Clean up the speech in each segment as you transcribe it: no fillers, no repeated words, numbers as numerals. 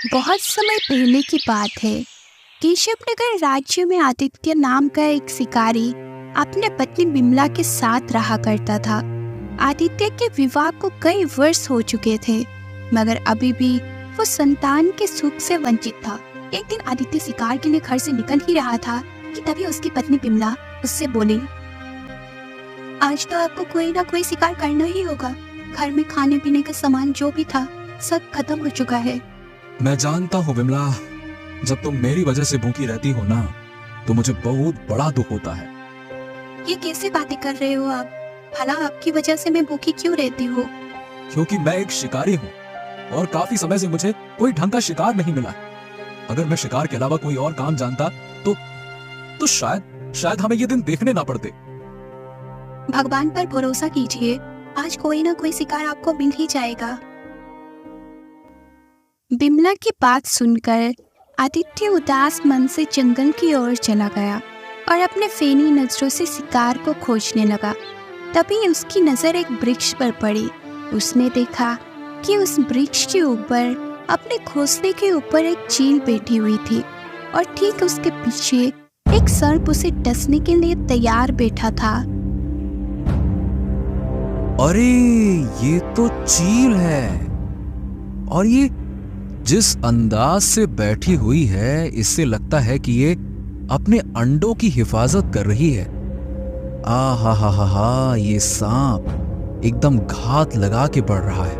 बहुत समय पहले की बात है। केशवनगर राज्य में आदित्य नाम का एक शिकारी अपने पत्नी बिमला के साथ रहा करता था। आदित्य के विवाह को कई वर्ष हो चुके थे, मगर अभी भी वो संतान के सुख से वंचित था। एक दिन आदित्य शिकार के लिए घर से निकल ही रहा था कि तभी उसकी पत्नी बिमला उससे बोली, आज तो आपको कोई ना कोई शिकार करना ही होगा। घर में खाने पीने का सामान जो भी था सब खत्म हो चुका है। मैं जानता हूँ विमला, जब तुम मेरी वजह से भूखी रहती हो ना, तो मुझे बहुत बड़ा दुख होता है। ये कैसे बातें कर रहे हो आप? भला आपकी वजह से मैं भूखी क्यों रहती हूँ? क्योंकि मैं एक शिकारी हूँ और काफी समय से मुझे कोई ढंग का शिकार नहीं मिला। अगर मैं शिकार के अलावा कोई और काम जानता तो शायद हमें ये दिन देखने ना पड़ते। भगवान पर भरोसा कीजिए, आज कोई ना कोई शिकार आपको मिल ही जाएगा। बिमला की बात सुनकर आदित्य उदास मन से जंगल की ओर चला गया और अपने फेनी नजरों से शिकार को खोजने लगा। तभी उसकी नजर एक वृक्ष पर पड़ी। उसने देखा कि उस वृक्ष के ऊपर अपने घोंसले के ऊपर एक चील बैठी हुई थी और ठीक उसके पीछे एक सर्प उसे डसने के लिए तैयार बैठा था। अरे ये तो चील है, और ये जिस अंदाज से बैठी हुई है, इससे लगता है कि ये अपने अंडों की हिफाजत कर रही है। हा, ये सांप एकदम घात लगा के बढ़ रहा है।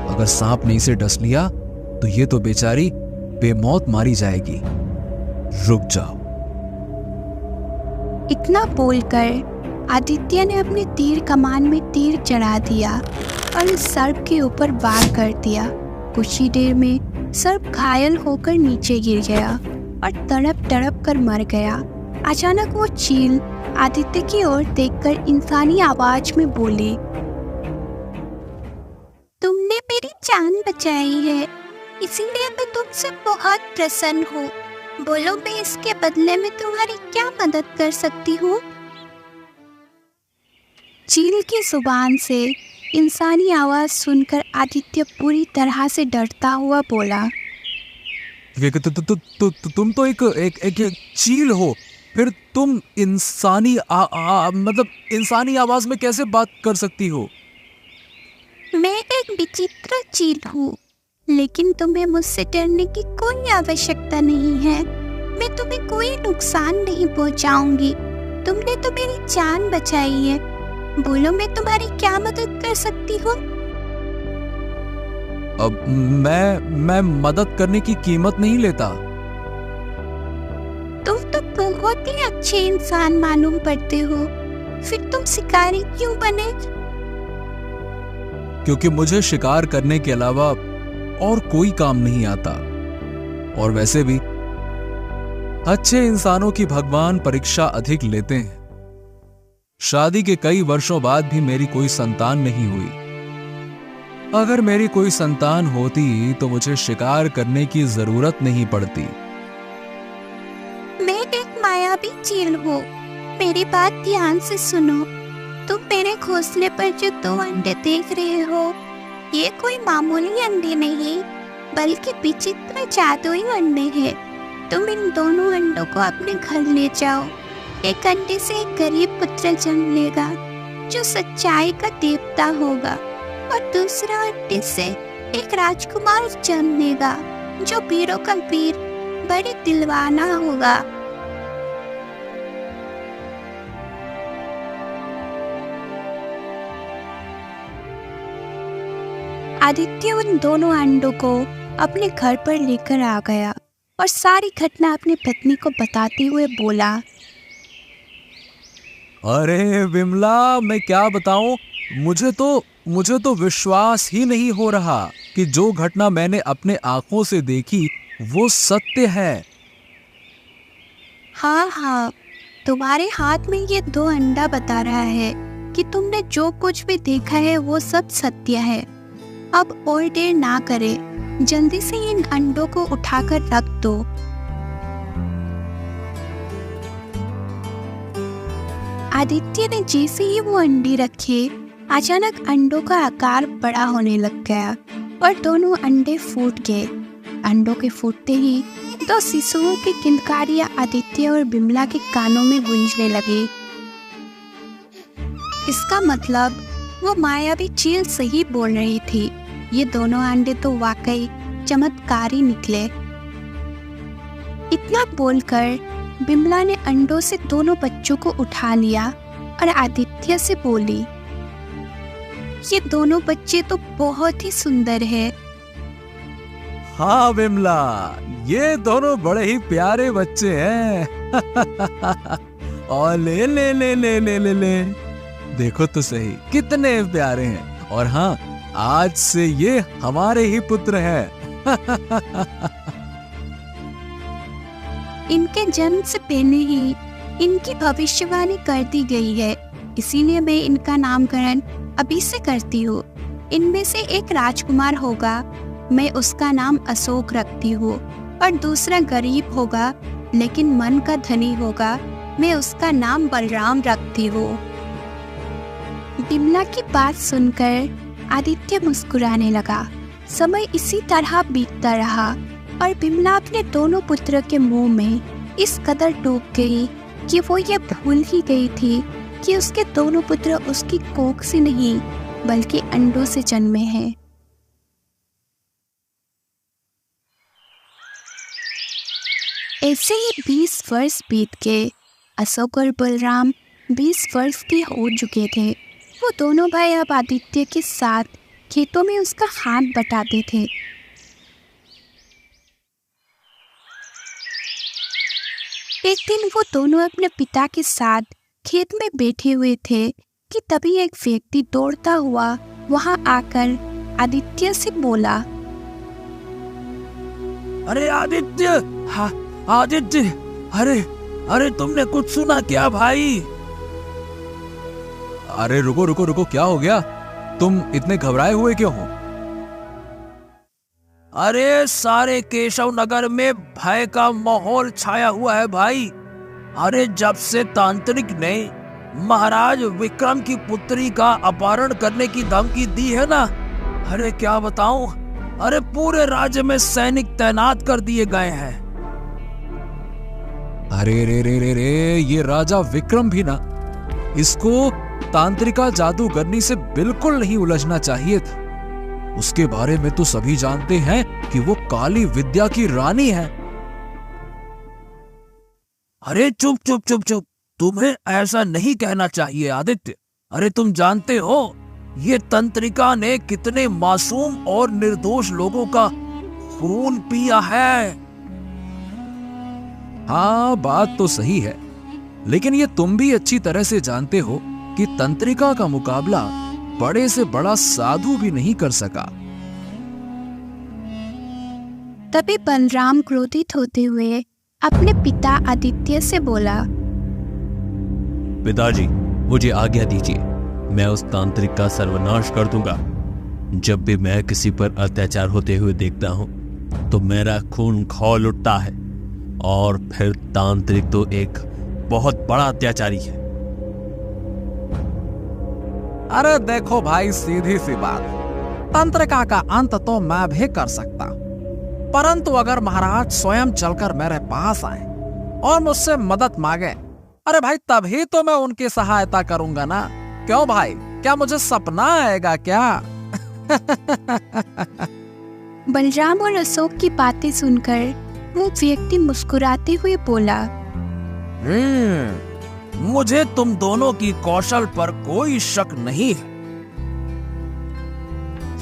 अगर सांप ने इसे डस लिया तो ये तो बेचारी बेमौत मारी जाएगी। रुक जाओ। इतना बोलकर आदित्य ने अपने तीर कमान में तीर चढ़ा दिया और उस सर्प के ऊपर वार कर दिया। कुछ ही देर में सर्प घायल होकर नीचे गिर गया और तड़प तड़प कर मर गया। अचानक वो चील आदित्य की ओर देखकर इंसानी आवाज में बोली, तुमने मेरी जान बचाई है, इसीलिए मैं तुमसे बहुत प्रसन्न हूँ। बोलो, मैं इसके बदले में तुम्हारी क्या मदद कर सकती हूँ? चील की जुबान से इंसानी आवाज सुनकर आदित्य पूरी तरह से डरता हुआ बोला, तुम तो एक चील हो, फिर तुम इंसानी आवाज में कैसे बात कर सकती हो? मैं एक विचित्र चील हूँ, लेकिन तुम्हें मुझसे डरने की कोई आवश्यकता नहीं है। मैं तुम्हें कोई नुकसान नहीं पहुँचाऊंगी। तुमने तो मेरी जान बचाई है। बोलो, मैं तुम्हारी क्या मदद कर सकती हूँ? अब मैं मदद करने की कीमत नहीं लेता। तुम तो बहुत ही अच्छे इंसान मालूम पड़ते हो, फिर तुम शिकारी क्यों बने? क्योंकि मुझे शिकार करने के अलावा और कोई काम नहीं आता। और वैसे भी अच्छे इंसानों की भगवान परीक्षा अधिक लेते हैं। शादी के कई वर्षों बाद भी मेरी कोई संतान नहीं हुई। अगर मेरी कोई संतान होती तो मुझे शिकार करने की जरूरत नहीं पड़ती। मैं एक मायावी चील हूँ, मेरी बात ध्यान से सुनो। तुम मेरे घोंसले पर जो 2 अंडे देख रहे हो, ये कोई मामूली अंडे नहीं, बल्कि विचित्र जादुई अंडे हैं। तुम इन दोनों अंडों को अपने घर ले जाओ। एक अंडे से एक गरीब पुत्र जन्म लेगा जो सच्चाई का देवता होगा, और दूसरा अंडे से एक राजकुमार जन्म लेगा जो वीरों का वीर, बड़े दिलवाना होगा। आदित्य उन दोनों अंडों को अपने घर पर लेकर आ गया और सारी घटना अपनी पत्नी को बताते हुए बोला, अरे विमला, मैं क्या बताऊं, मुझे तो विश्वास ही नहीं हो रहा कि जो घटना मैंने अपने आंखों से देखी वो सत्य है। हाँ, तुम्हारे हाथ में ये 2 अंडा बता रहा है कि तुमने जो कुछ भी देखा है वो सब सत्य है। अब और देर ना करें, जल्दी से इन अंडों को उठाकर रख दो। आदित्य ने जैसे ही वो अंडे रखे, अचानक अंडों का आकार बड़ा होने लग गया और दोनों अंडे फूट गए। अंडों के फूटते ही दो शिशुओं की किलकारियां आदित्य और बिमला के कानों में गूंजने लगी। इसका मतलब वो मायावी चील सही बोल रही थी। ये दोनों अंडे तो वाकई चमत्कारी निकले। इतना बोलकर बिमला ने अंडों से दोनों बच्चों को उठा लिया और आदित्य से बोली, ये दोनों बच्चे तो बहुत ही सुंदर है। हाँ बिमला, ये दोनों बड़े ही प्यारे बच्चे हैं। और ले ले ले ले ले ले ले देखो तो सही कितने प्यारे हैं। और हाँ, आज से ये हमारे ही पुत्र हैं। इनके जन्म से पहले ही इनकी भविष्यवाणी कर दी गई है, इसीलिए मैं इनका नामकरण अभी से करती हूँ। इनमें से एक राजकुमार होगा, मैं उसका नाम अशोक रखती हूँ, और दूसरा गरीब होगा लेकिन मन का धनी होगा, मैं उसका नाम बलराम रखती हूँ। बिमला की बात सुनकर आदित्य मुस्कुराने लगा। समय इसी तरह बीतता रहा और बिमला अपने दोनों पुत्रों के मुंह में इस कदर डूब गई कि वो ये भूल ही गई थी कि उसके दोनों पुत्र उसकी कोख से नहीं बल्कि अंडों से जन्मे हैं। ऐसे ही 20 वर्ष बीत गए। अशोक और बलराम 20 वर्ष के हो चुके थे। वो दोनों भाई अब आदित्य के साथ खेतों में उसका हाथ बटाते थे। एक दिन वो दोनों अपने पिता के साथ खेत में बैठे हुए थे कि तभी एक व्यक्ति दौड़ता हुआ वहां आकर आदित्य से बोला, अरे आदित्य, हाँ आदित्य, अरे अरे तुमने कुछ सुना क्या भाई? अरे रुको रुको रुको, क्या हो गया? तुम इतने घबराए हुए क्यों हो? अरे सारे केशव नगर में भय का माहौल छाया हुआ है भाई। अरे जब से तांत्रिक ने महाराज विक्रम की पुत्री का अपहरण करने की धमकी दी है ना, अरे क्या बताऊं, अरे पूरे राज्य में सैनिक तैनात कर दिए गए हैं। अरे रे रे रे रे, ये राजा विक्रम भी ना, इसको तांत्रिका जादूगरनी से बिल्कुल नहीं उलझना चाहिए था। उसके बारे में तो सभी जानते हैं कि वो काली विद्या की रानी है। अरे चुप चुप चुप चुप, तुम्हें ऐसा नहीं कहना चाहिए आदित्य। अरे तुम जानते हो ये तंत्रिका ने कितने मासूम और निर्दोष लोगों का खून पिया है। हाँ बात तो सही है, लेकिन ये तुम भी अच्छी तरह से जानते हो कि तंत्रिका का मुकाबला बड़े से बड़ा साधु भी नहीं कर सका। तभी बलराम क्रोधित होते हुए अपने पिता आदित्य से बोला, पिताजी मुझे आज्ञा दीजिए, मैं उस तांत्रिक का सर्वनाश कर दूंगा। जब भी मैं किसी पर अत्याचार होते हुए देखता हूं तो मेरा खून खौल उठता है, और फिर तांत्रिक तो एक बहुत बड़ा अत्याचारी है। अरे देखो भाई, सीधी सी बात, तंत्रिका का अंत तो मैं भी कर सकता, परंतु अगर महाराज स्वयं चलकर मेरे पास आए और मुझसे मदद मांगे, अरे भाई तभी तो मैं उनकी सहायता करूंगा ना। क्यों भाई, क्या मुझे सपना आएगा क्या? बलराम और अशोक की बातें सुनकर वो व्यक्ति मुस्कुराते हुए बोला, मुझे तुम दोनों की कौशल पर कोई शक नहीं है।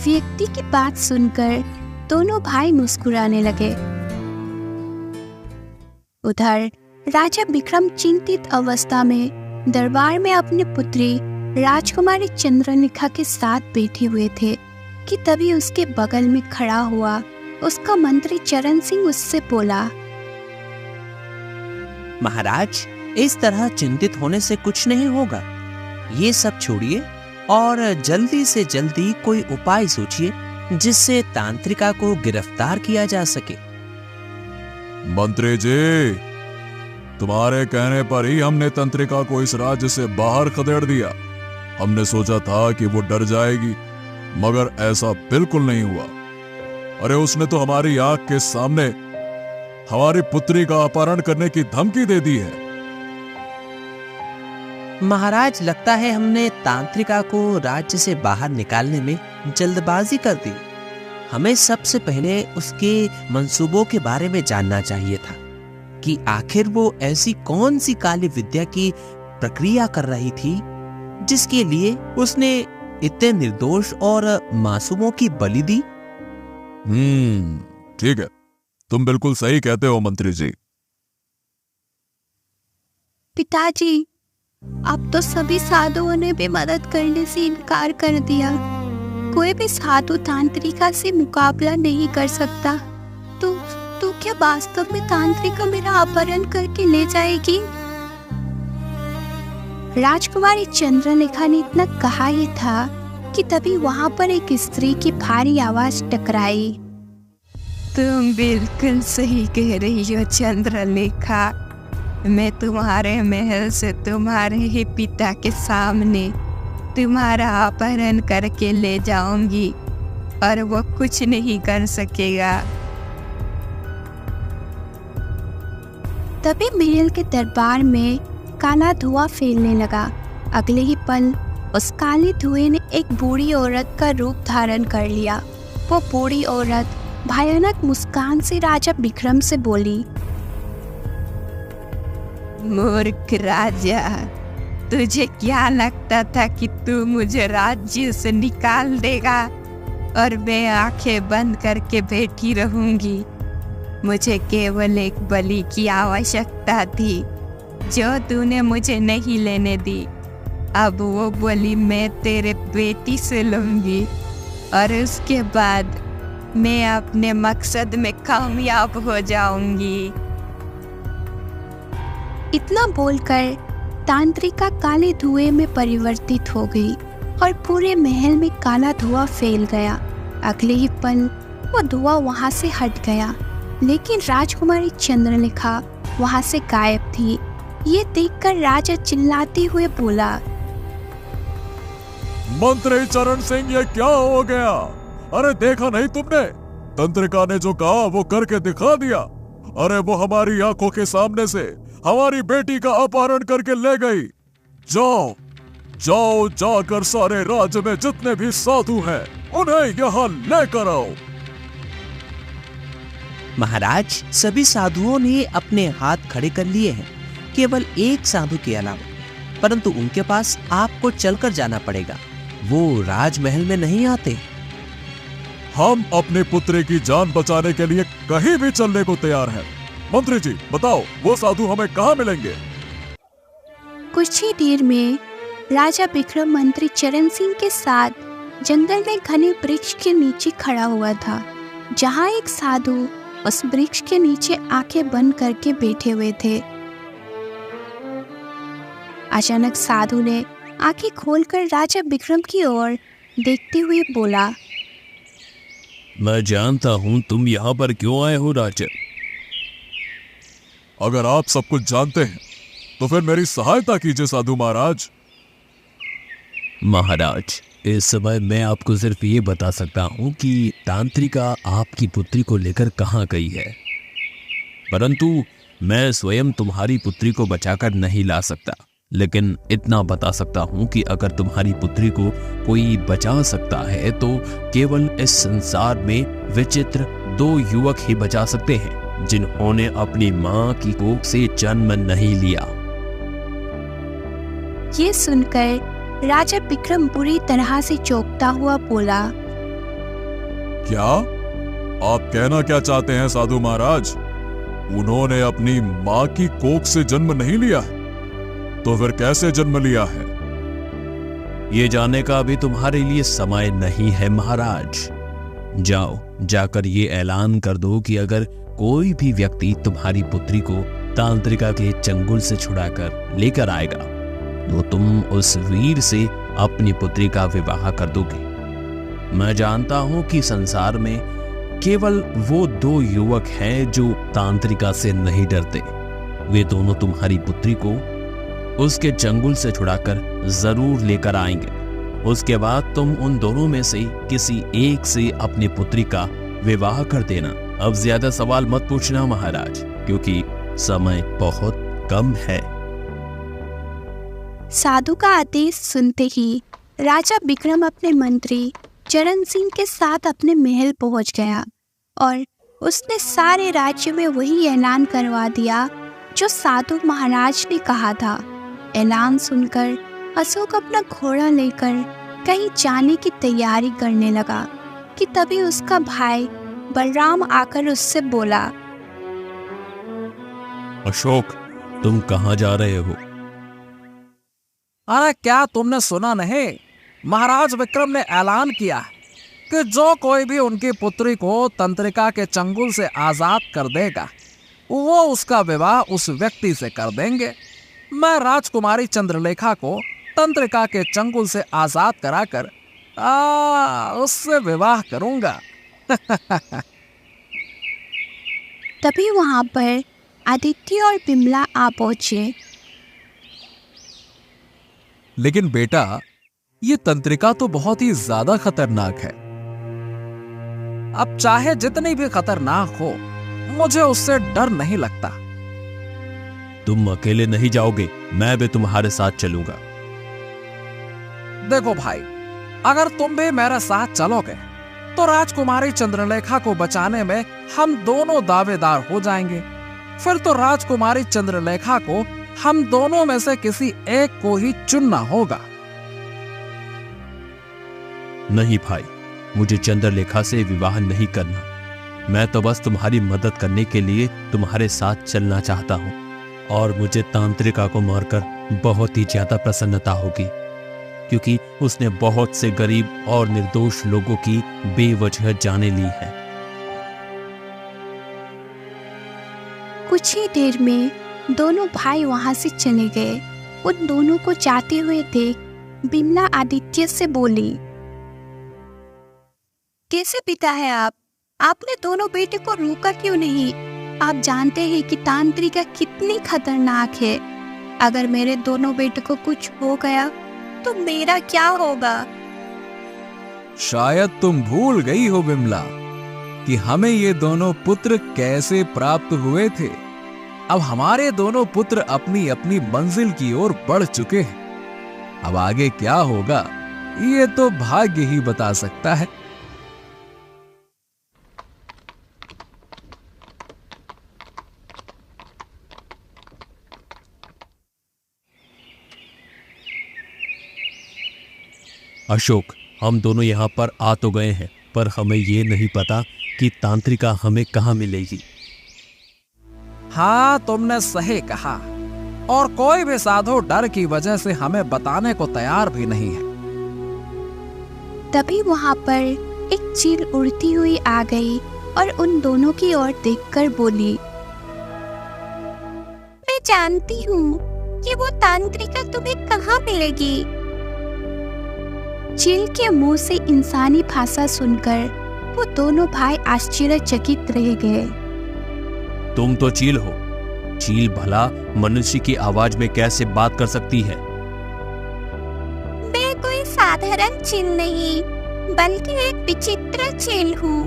व्यक्ति की बात सुनकर दोनों भाई मुस्कुराने लगे। उधर राजा विक्रम चिंतित अवस्था में दरबार में अपनी पुत्री राजकुमारी चंद्रलेखा के साथ बैठे हुए थे कि तभी उसके बगल में खड़ा हुआ उसका मंत्री चरण सिंह उससे बोला, महाराज इस तरह चिंतित होने से कुछ नहीं होगा। ये सब छोड़िए और जल्दी से जल्दी कोई उपाय सोचिए जिससे तांत्रिका को गिरफ्तार किया जा सके। मंत्री जी, तुम्हारे कहने पर ही हमने तंत्रिका को इस राज्य से बाहर खदेड़ दिया। हमने सोचा था कि वो डर जाएगी, मगर ऐसा बिल्कुल नहीं हुआ। अरे उसने तो हमारी आंख के सामने हमारी पुत्री का अपहरण करने की धमकी दे दी है। महाराज, लगता है हमने तांत्रिका को राज्य से बाहर निकालने में जल्दबाजी कर दी। हमें सबसे पहले उसके मंसूबों के बारे में जानना चाहिए था कि आखिर वो ऐसी कौन सी काली विद्या की प्रक्रिया कर रही थी जिसके लिए उसने इतने निर्दोष और मासूमों की बलि दी। ठीक है, तुम बिल्कुल सही कहते हो मंत्री जी। पिताजी, अब तो सभी साधुओं ने भी मदद करने से इनकार कर दिया। कोई भी साधु तांत्रिका से मुकाबला नहीं कर सकता। तो क्या वास्तव में तांत्रिका मेरा अपहरण करके ले जाएगी? राजकुमारी चंद्रलेखा ने इतना कहा ही था कि तभी वहां पर एक स्त्री की भारी आवाज टकराई। तुम बिल्कुल सही कह रही हो चंद्रलेखा। मैं तुम्हारे महल से तुम्हारे ही पिता के सामने तुम्हारा अपहरण करके ले जाऊंगी और वो कुछ नहीं कर सकेगा। तभी महल के दरबार में काला धुआं फैलने लगा। अगले ही पल उस काले धुएं ने एक बूढ़ी औरत का रूप धारण कर लिया। वो बूढ़ी औरत भयानक मुस्कान से राजा विक्रम से बोली, मूर्ख राजा, तुझे क्या लगता था कि तू मुझे राज्य से निकाल देगा और मैं आंखें बंद करके बैठी रहूंगी? मुझे केवल एक बलि की आवश्यकता थी जो तूने मुझे नहीं लेने दी। अब वो बलि मैं तेरे बेटी से लूंगी और उसके बाद मैं अपने मकसद में कामयाब हो जाऊंगी। इतना बोलकर तांत्रिका काले धुएं में परिवर्तित हो गई और पूरे महल में काला धुआं फैल गया। अगले ही पल वो धुआं वहां से हट गया, लेकिन राजकुमारी चंद्रलेखा वहां से गायब थी। ये देखकर राजा चिल्लाते हुए बोला, मंत्री चरण सिंह, ये क्या हो गया? अरे देखा नहीं तुमने? तंत्रिका ने जो कहा वो करके दिखा दिया। अरे वो हमारी आंखों के सामने से हमारी बेटी का अपहरण करके ले गई। जाओ जाओ, जाकर सारे राज्य में जितने भी साधु हैं उन्हें यहाँ लेकर आओ। महाराज, सभी साधुओं ने अपने हाथ खड़े कर लिए हैं, केवल एक साधु के अलावा। परंतु उनके पास आपको चलकर जाना पड़ेगा। वो राजमहल में नहीं आते। हम अपने पुत्र की जान बचाने के लिए कहीं भी चलने को तैयार हैं। मंत्री जी बताओ, वो साधु हमें कहाँ मिलेंगे? कुछ ही देर में राजा विक्रम मंत्री चरण सिंह के साथ जंगल में घने वृक्ष के नीचे खड़ा हुआ था, जहाँ एक साधु उस वृक्ष के नीचे आंखें बंद करके बैठे हुए थे। अचानक साधु ने आंखें खोलकर राजा विक्रम की ओर देखते हुए बोला, मैं जानता हूं तुम यहाँ पर क्यों आए हो राजा। अगर आप सब कुछ जानते हैं तो फिर मेरी सहायता कीजिए साधु महाराज। महाराज, इस समय मैं आपको सिर्फ ये बता सकता हूं कि तांत्रिका आपकी पुत्री को लेकर कहाँ गई है, परंतु मैं स्वयं तुम्हारी पुत्री को बचाकर नहीं ला सकता। लेकिन इतना बता सकता हूं कि अगर तुम्हारी पुत्री को कोई बचा सकता है तो केवल इस संसार में विचित्र 2 युवक ही बचा सकते हैं जिन्होंने अपनी मां की कोख से जन्म नहीं लिया। ये सुनकर राजा विक्रम बुरी तरह से चौंकता हुआ बोला, क्या आप कहना क्या चाहते हैं साधु महाराज? उन्होंने अपनी मां की कोख से जन्म नहीं लिया है, तो फिर कैसे जन्म लिया है? ये जानने का अभी तुम्हारे लिए समय नहीं है महाराज। जाओ, जाकर ये ऐलान कर दो कि अगर कोई भी व्यक्ति तुम्हारी पुत्री को तांत्रिका के चंगुल से छुड़ाकर लेकर आएगा तो तुम उस वीर से अपनी पुत्री का विवाह कर दोगे। मैं जानता हूं कि संसार में केवल वो 2 युवक हैं जो तांत्रिका से नहीं डरते। वे दोनों तुम्हारी पुत्री को उसके चंगुल से छुड़ाकर जरूर लेकर आएंगे। उसके बाद तुम उन दोनों में से किसी एक से अपनी पुत्री का विवाह कर देना। अब ज्यादा सवाल मत पूछना महाराज, क्योंकि समय बहुत कम है। साधु का आदेश सुनते ही राजा विक्रम अपने मंत्री चरण सिंह के साथ अपने महल पहुंच गया और उसने सारे राज्य में वही ऐलान करवा दिया जो साधु महाराज ने कहा था। ऐलान सुनकर अशोक अपना घोड़ा लेकर कहीं जाने की तैयारी करने लगा कि तभी उसका भाई बलराम आकर उससे बोला, अशोक, तुम कहाँ जा रहे हो? अरे क्या तुमने सुना नहीं? महाराज विक्रम ने ऐलान किया कि जो कोई भी उनकी पुत्री को तंत्रिका के चंगुल से आजाद कर देगा वो उसका विवाह उस व्यक्ति से कर देंगे। मैं राजकुमारी चंद्रलेखा को तंत्रिका के चंगुल से आजाद कराकर उससे विवाह करूंगा। तभी वहां पर आदित्य और बिमला आ पहुंचे। लेकिन बेटा, ये तंत्रिका तो बहुत ही ज्यादा खतरनाक है। अब चाहे जितनी भी खतरनाक हो, मुझे उससे डर नहीं लगता। तुम अकेले नहीं जाओगे, मैं भी तुम्हारे साथ चलूंगा। देखो भाई, अगर तुम भी मेरे साथ चलोगे तो राजकुमारी चंद्रलेखा को बचाने में हम दोनों दावेदार हो जाएंगे। फिर तो राजकुमारी चंद्रलेखा को हम दोनों में से किसी एक को ही चुनना होगा। नहीं भाई, मुझे चंद्रलेखा से विवाह नहीं करना। मैं तो बस तुम्हारी मदद करने के लिए तुम्हारे साथ चलना चाहता हूँ, और मुझे तांत्रिका को मारकर बहुत ही ज्यादा प्रसन्नता होगी, क्योंकि उसने बहुत से गरीब और निर्दोष लोगों की बेवजह जानें ली है। कुछ ही देर में दोनों भाई वहां से चले गए। उन दोनों को जाते हुए देख बिमला आदित्य से बोली, कैसे पिता है आप? आपने दोनों बेटे को रोका क्यों नहीं? आप जानते हैं कि तांत्रिका कितनी खतरनाक है। अगर मेरे दोनों बेटे को कुछ हो गया तो मेरा क्या होगा? शायद तुम भूल गई हो बिमला कि हमें ये दोनों पुत्र कैसे प्राप्त हुए थे। अब हमारे दोनों पुत्र अपनी अपनी मंजिल की ओर बढ़ चुके हैं। अब आगे क्या होगा ये तो भाग्य ही बता सकता है। अशोक, हम दोनों यहाँ पर आ तो गए हैं, पर हमें ये नहीं पता कि तांत्रिका हमें कहाँ मिलेगी। हाँ, तुमने सही कहा। और कोई भी साधु डर की वजह से हमें बताने को तैयार भी नहीं है। तभी वहां पर एक चील उड़ती हुई आ गई और उन दोनों की ओर देखकर बोली, मैं जानती हूँ कि वो तांत्रिका तुम्हें कहाँ मिलेगी। चील के मुंह से इंसानी भाषा सुनकर वो दोनों भाई आश्चर्यचकित रह गए। तुम तो चील हो। चील भला मनुष्य की आवाज में कैसे बात कर सकती है? मैं कोई साधारण चील नहीं, बल्कि एक विचित्र चील हूँ।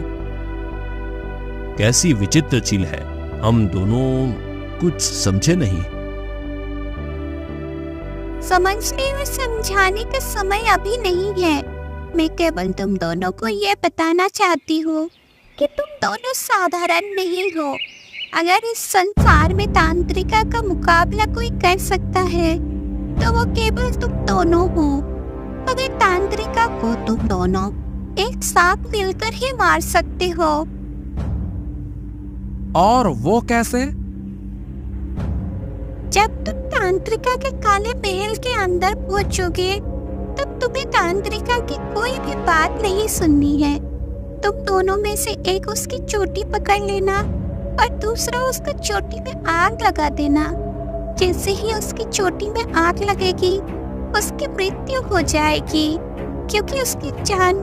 कैसी विचित्र चील है? हम दोनों कुछ समझे नहीं। समझने और समझाने का समय अभी नहीं है। मैं केवल तुम दोनों को ये बताना चाहती हूँ कि तुम दोनों साधारण नहीं हो। अगर इस संसार में तांत्रिका का मुकाबला कोई कर सकता है तो वो केवल तुम दोनों हो। मगर तांत्रिका को तुम दोनों एक साथ मिलकर ही मार सकते हो। और वो कैसे? जब तुम तांत्रिका के काले महल के अंदर पहुंचोगे तब तुम्हें तांत्रिका की कोई भी बात नहीं सुननी है। तुम दोनों में से एक उसकी चोटी पकड़ लेना और दूसरा उसका चोटी में आग लगा देना। जैसे ही उसकी चोटी में आग लगेगी उसकी मृत्यु हो जाएगी, क्योंकि उसकी जान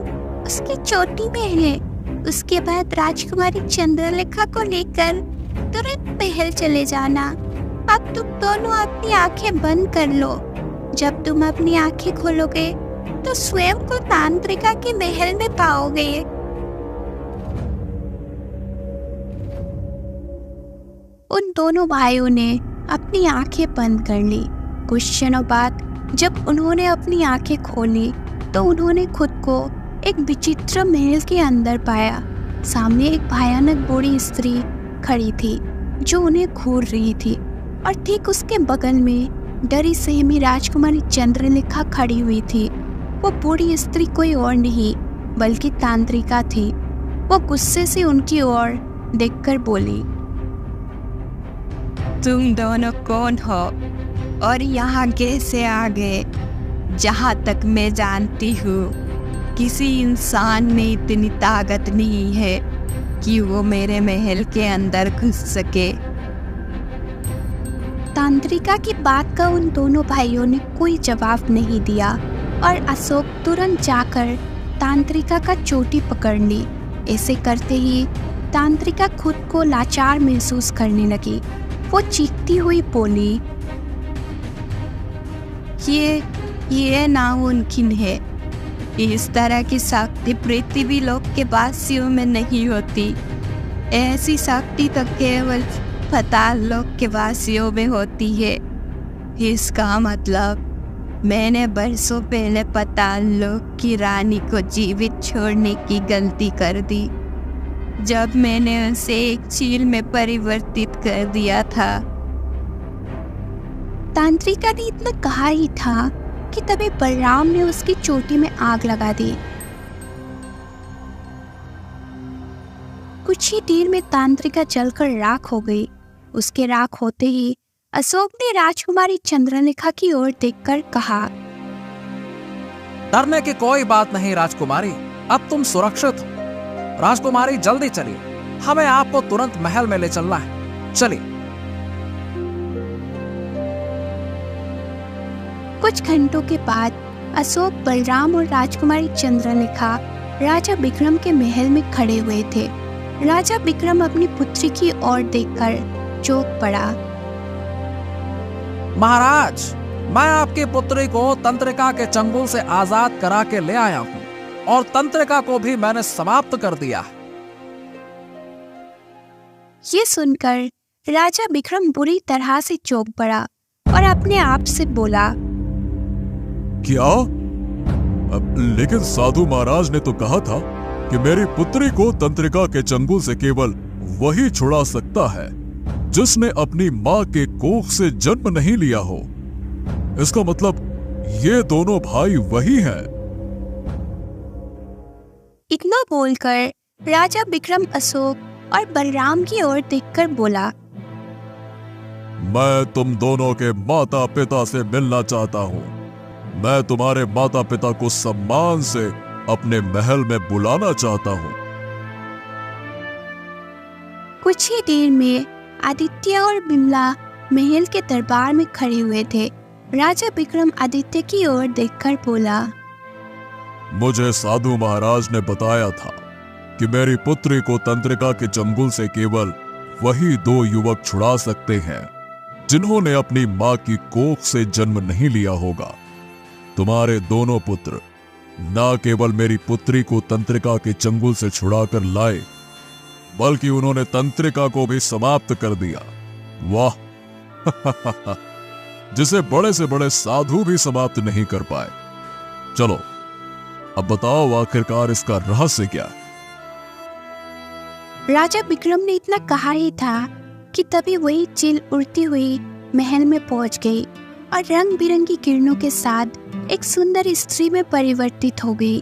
उसकी चोटी में है। उसके बाद राजकुमारी चंद्रलेखा को लेकर तुरंत महल चले जाना। अब तुम दोनों अपनी आंखें बंद कर लो। जब तुम अपनी आंखें खोलोगे तो स्वयं को तांत्रिका के महल में पाओगे। दोनों भाइयों ने अपनी आंखें बंद कर ली। कुछ क्षणों बाद जब उन्होंने अपनी आंखें खोली तो उन्होंने खुद को एक विचित्र महल के अंदर पाया। सामने एक भयानक बूढ़ी स्त्री खड़ी थी जो उन्हें घूर रही थी और ठीक उसके बगल में डरी सहमी राजकुमारी चंद्रलेखा खड़ी हुई थी। वो बूढ़ी स्त्री कोई और नहीं बल्कि तांत्रिका थी। वो गुस्से से उनकी ओर देखकर बोली, तुम दोनों कौन हो और यहाँ कैसे आ गए? जहाँ तक मैं जानती हूँ किसी इंसान में इतनी ताकत नहीं है कि वो मेरे महल के अंदर घुस सके। तांत्रिका की बात का उन दोनों भाइयों ने कोई जवाब नहीं दिया और अशोक तुरंत जाकर तांत्रिका का चोटी पकड़ ली। ऐसे करते ही तांत्रिका खुद को लाचार महसूस करने लगी। वो चीखती हुई बोली, ये नामुमकिन है। इस तरह की शक्ति पृथ्वी लोक के वासियों में नहीं होती। ऐसी शक्ति तो केवल पाताल लोक के वासियों में होती है। इसका मतलब मैंने बरसों पहले पाताल लोक की रानी को जीवित छोड़ने की गलती कर दी जब मैंने उसे एक चील में परिवर्तित कर दिया था। तांत्रिका ने इतना कहा ही था कि तभी बलराम ने उसकी चोटी में आग लगा दी। कुछ ही देर में तांत्रिका जलकर राख हो गई। उसके राख होते ही अशोक ने राजकुमारी चंद्रलेखा की ओर देखकर कहा, डरने की कोई बात नहीं राजकुमारी, अब तुम सुरक्षित हो। राजकुमारी जल्दी चलिए, हमें आपको तुरंत महल में ले चलना है। चलिए। कुछ घंटों के बाद अशोक, बलराम और राजकुमारी चंद्रलेखा राजा विक्रम के महल में खड़े हुए थे। राजा विक्रम अपनी पुत्री की ओर देखकर चौंक पड़ा। महाराज, मैं आपकी पुत्री को तंत्रिका के चंगुल से आजाद करा के ले आया हूँ और तंत्रिका को भी मैंने समाप्त कर दिया। ये सुनकर राजा विक्रम बुरी तरह से चौंक पड़ा और अपने आप से बोला, क्या? लेकिन साधु महाराज ने तो कहा था कि मेरी पुत्री को तंत्रिका के चंगुल से केवल वही छुड़ा सकता है जिसने अपनी माँ के कोख से जन्म नहीं लिया हो। इसका मतलब ये दोनों भाई वही हैं। इतना बोलकर राजा विक्रम अशोक और बलराम की ओर देखकर बोला, मैं तुम दोनों के माता पिता से मिलना चाहता हूँ। मैं तुम्हारे माता पिता को सम्मान से अपने महल में बुलाना चाहता हूँ। कुछ ही देर में आदित्य और बिमला महल के दरबार में खड़े हुए थे। राजा विक्रम आदित्य की ओर देखकर बोला, मुझे साधु महाराज ने बताया था कि मेरी पुत्री को तंत्रिका के चंगुल से केवल वही दो युवक छुड़ा सकते हैं जिन्होंने अपनी माँ की कोख से जन्म नहीं लिया होगा। तुम्हारे दोनों पुत्र न केवल मेरी पुत्री को तंत्रिका के चंगुल से छुड़ाकर लाए, बल्कि उन्होंने तंत्रिका को भी समाप्त कर दिया। वाह! जिसे बड़े से बड़े साधु भी समाप्त नहीं कर पाए। चलो, अब बताओ आखिरकार इसका रहस्य क्या है? राजा विक्रम ने इतना कहा ही था कि तभी वही चील उड़ती हुई महल में पहुंच गई और रंग बिरंगी किरणों के साथ एक सुंदर स्त्री में परिवर्तित हो गई।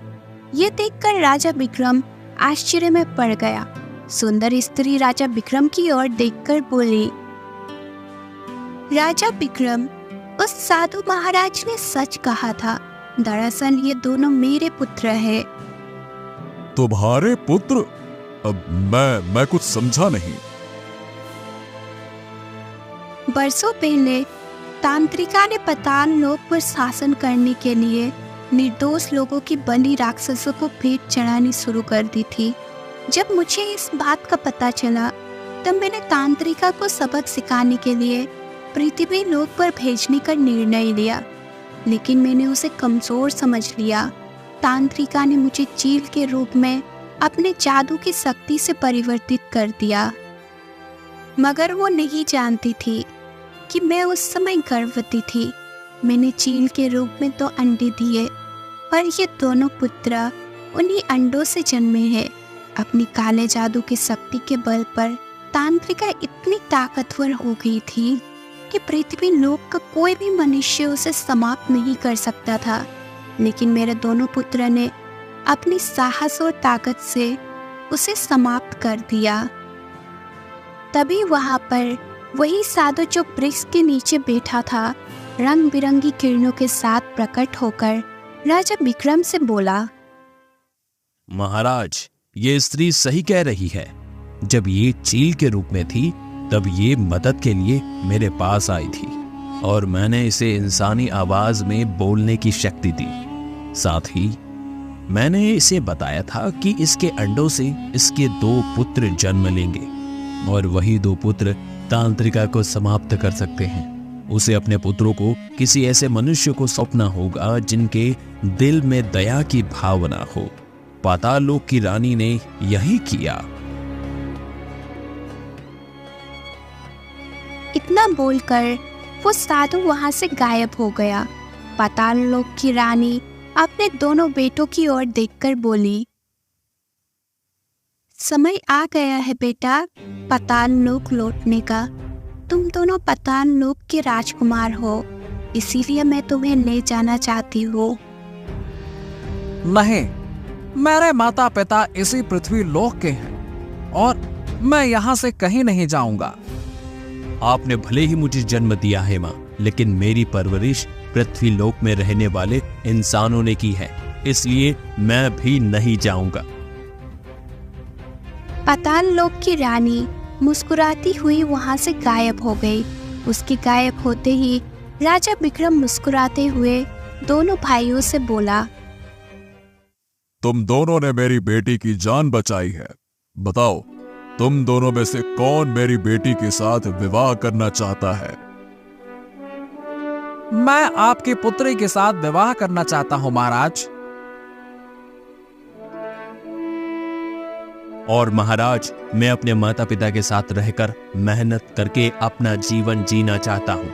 ये देखकर राजा विक्रम आश्चर्य में पड़ गया। सुंदर स्त्री राजा विक्रम की ओर देखकर बोली, राजा विक्रम, उस साधु महाराज ने सच कहा था। दरअसल ये दोनों मेरे पुत्र हैं। तुम्हारे पुत्र? अब मैं कुछ समझा नहीं। बरसों पहले तांत्रिका ने पाताल लोक पर शासन करने के लिए निर्दोष लोगों की बलि राक्षसों को भेंट चढ़ानी शुरू कर दी थी। जब मुझे इस बात का पता चला तब मैंने तांत्रिका को सबक सिखाने के लिए पृथ्वी लोक पर भेजने का निर्णय लिया, लेकिन मैंने उसे कमजोर समझ लिया। तांत्रिका ने मुझे चील के रूप में अपने जादू की शक्ति से परिवर्तित कर दिया। मगर वो नहीं जानती थी कि मैं उस समय गर्भवती थी। मैंने चील के रूप में 2 अंडे दिए और ये दोनों पुत्र उन्हीं अंडों से जन्मे हैं। अपनी काले जादू की शक्ति के बल पर तांत्रिका इतनी ताकतवर हो गई थी कि पृथ्वी लोक का कोई भी मनुष्य उसे समाप्त नहीं कर सकता था। लेकिन मेरे दोनों पुत्र ने अपनी साहस और ताकत से उसे समाप्त कर दिया। तभी वहां पर वही साधु जो वृक्ष के नीचे बैठा था रंग बिरंगी किरणों के साथ प्रकट होकर राजा विक्रम से बोला, महाराज, ये स्त्री सही कह रही है। जब ये चील के रूप में थी तब ये मदद के लिए मेरे पास आई थी और मैंने इसे इंसानी आवाज में बोलने की शक्ति दी। साथ ही मैंने इसे बताया था कि इसके अंडों से इसके 2 पुत्र जन्म लेंगे और वही 2 पुत्र तांत्रिका को समाप्त कर सकते हैं। उसे अपने पुत्रों को किसी ऐसे मनुष्य को सौंपना होगा जिनके दिल में दया की भावना हो। पाताल लोक की रानी ने यही किया। इतना बोलकर वो साधु वहां से गायब हो गया। पाताल लोक की रानी अपने दोनों बेटों की ओर देखकर बोली, समय आ गया है बेटा पाताल लोक लौटने का। तुम दोनों पाताल लोक के राजकुमार हो, इसीलिए मैं तुम्हें ले जाना चाहती हूँ। नहीं, मेरे माता पिता इसी पृथ्वी लोक के हैं और मैं यहाँ से कहीं नहीं जाऊंगा। आपने भले ही मुझे जन्म दिया है माँ, लेकिन मेरी परवरिश पृथ्वी लोक में रहने वाले इंसानों ने की है, इसलिए मैं भी नहीं जाऊंगा। पाताल लोक की रानी मुस्कुराती हुई वहां से गायब हो गई। उसके गायब होते ही राजा विक्रम मुस्कुराते हुए दोनों भाइयों से बोला, तुम दोनों ने मेरी बेटी की जान बचाई है। बताओ, तुम दोनों में से कौन मेरी बेटी के साथ विवाह करना चाहता है? मैं आपकी पुत्री के साथ विवाह करना चाहता हूं महाराज। और महाराज, मैं अपने माता पिता के साथ रहकर मेहनत करके अपना जीवन जीना चाहता हूं।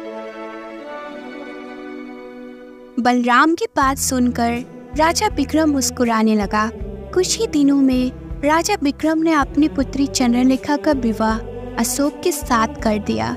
बलराम की बात सुनकर राजा विक्रम मुस्कुराने लगा। कुछ ही दिनों में राजा विक्रम ने अपनी पुत्री चंद्रलेखा का विवाह अशोक के साथ कर दिया।